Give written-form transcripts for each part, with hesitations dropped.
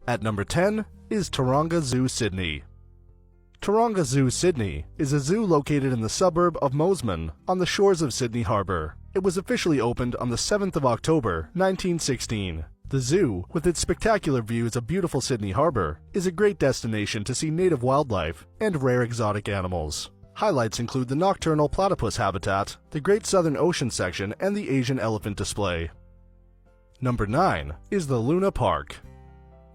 At number 10 is Taronga Zoo, Sydney. Taronga Zoo, Sydney is a zoo located in the suburb of Mosman on the shores of Sydney Harbour. It was officially opened on the 7th of October, 1916. The zoo, with its spectacular views of beautiful Sydney Harbour, is a great destination to see native wildlife and rare exotic animals. Highlights include the nocturnal platypus habitat, the Great Southern Ocean section, and the Asian elephant display. Number 9 is the Luna Park.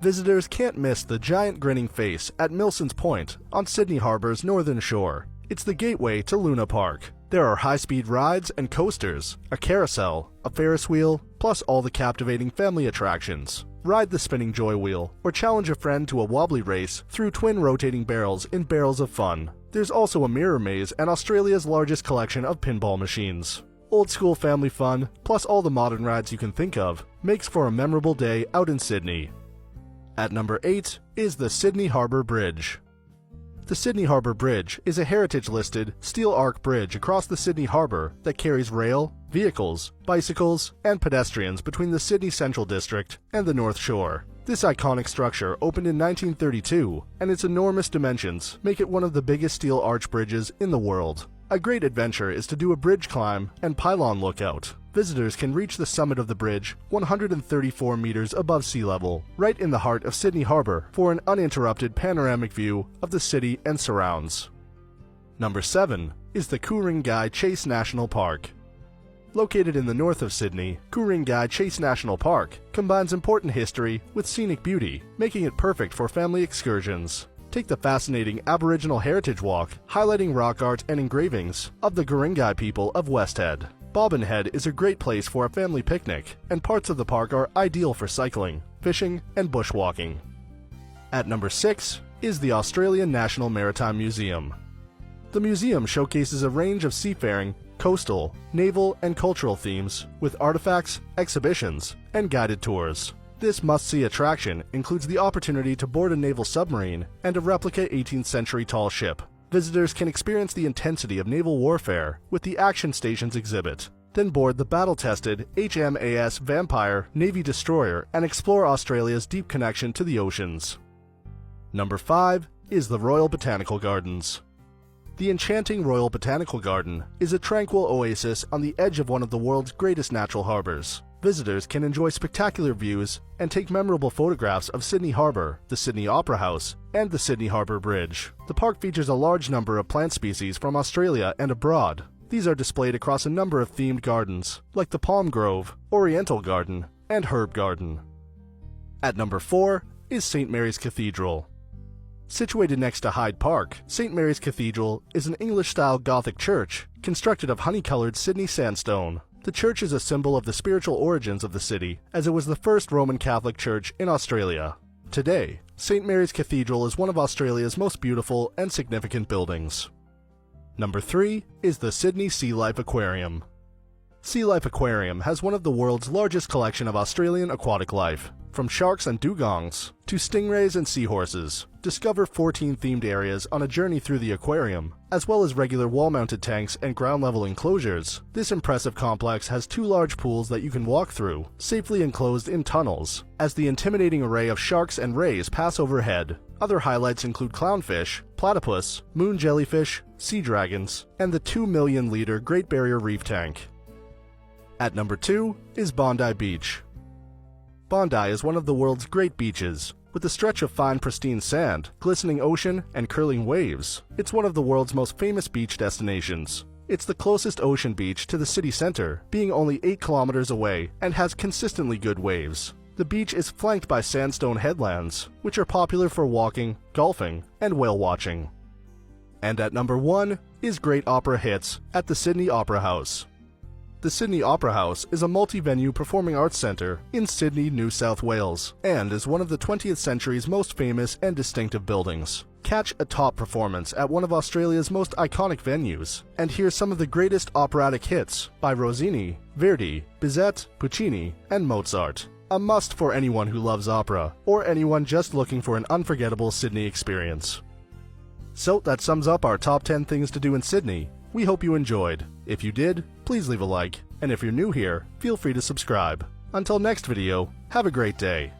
Visitors can't miss the giant grinning face at Milson's Point on Sydney Harbour's northern shore. It's the gateway to Luna Park. There are high-speed rides and coasters, a carousel, a Ferris wheel, plus all the captivating family attractions. Ride the spinning joy wheel, or challenge a friend to a wobbly race through twin rotating barrels in Barrels of Fun. There's also a mirror maze and Australia's largest collection of pinball machines. Old-school family fun, plus all the modern rides you can think of, makes for a memorable day out in Sydney. At number 8 is the Sydney Harbour Bridge. The Sydney Harbour Bridge is a heritage-listed steel arch bridge across the Sydney Harbour that carries rail, vehicles, bicycles, and pedestrians between the Sydney Central District and the North Shore. This iconic structure opened in 1932, and its enormous dimensions make it one of the biggest steel arch bridges in the world. A great adventure is to do a bridge climb and pylon lookout. Visitors can reach the summit of the bridge 134 meters above sea level, right in the heart of Sydney Harbour, for an uninterrupted panoramic view of the city and surrounds. Number 7 is the Ku-ring-gai Chase National Park. Located in the north of Sydney, Ku-ring-gai Chase National Park combines important history with scenic beauty, making it perfect for family excursions. Take the fascinating Aboriginal Heritage Walk, highlighting rock art and engravings of the Ku-ring-gai people of West Head. Bobbin Head is a great place for a family picnic, and parts of the park are ideal for cycling, fishing, and bushwalking. At number 6 is the Australian National Maritime Museum. The museum showcases a range of seafaring, coastal, naval, and cultural themes with artifacts, exhibitions, and guided tours. This must-see attraction includes the opportunity to board a naval submarine and a replica 18th century tall ship. Visitors can experience the intensity of naval warfare with the Action Stations exhibit, then board the battle-tested HMAS Vampire Navy destroyer and explore Australia's deep connection to the oceans. Number 5 is the Royal Botanical Gardens. The enchanting Royal Botanical Garden is a tranquil oasis on the edge of one of the world's greatest natural harbors. Visitors can enjoy spectacular views and take memorable photographs of Sydney Harbour, the Sydney Opera House, and the Sydney Harbour Bridge. The park features a large number of plant species from Australia and abroad. These are displayed across a number of themed gardens, like the Palm Grove, Oriental Garden, and Herb Garden. At number 4 is St. Mary's Cathedral. Situated next to Hyde Park, St. Mary's Cathedral is an English-style Gothic church constructed of honey-coloured Sydney sandstone. The church is a symbol of the spiritual origins of the city, as it was the first Roman Catholic church in Australia. Today, St. Mary's Cathedral is one of Australia's most beautiful and significant buildings. Number 3 is the Sydney Sea Life Aquarium. Sea Life Aquarium has one of the world's largest collection of Australian aquatic life. From sharks and dugongs to stingrays and seahorses, discover 14 themed areas on a journey through the aquarium, as well as regular wall-mounted tanks and ground-level enclosures. This impressive complex has 2 large pools that you can walk through, safely enclosed in tunnels, as the intimidating array of sharks and rays pass overhead. Other highlights include clownfish, platypus, moon jellyfish, sea dragons, and the 2 million-liter Great Barrier Reef tank. At number 2 is Bondi Beach. Bondi is one of the world's great beaches. With a stretch of fine pristine sand, glistening ocean, and curling waves, it's one of the world's most famous beach destinations. It's the closest ocean beach to the city center, being only 8 kilometers away, and has consistently good waves. The beach is flanked by sandstone headlands, which are popular for walking, golfing, and whale watching. And at number 1 is Great Opera Hits at the Sydney Opera House. The Sydney Opera House is a multi-venue performing arts centre in Sydney, New South Wales, and is one of the 20th century's most famous and distinctive buildings. Catch a top performance at one of Australia's most iconic venues, and hear some of the greatest operatic hits by Rossini, Verdi, Bizet, Puccini, and Mozart. A must for anyone who loves opera, or anyone just looking for an unforgettable Sydney experience. So that sums up our top 10 things to do in Sydney. We hope you enjoyed. If you did, please leave a like, and if you're new here, feel free to subscribe. Until next video, have a great day.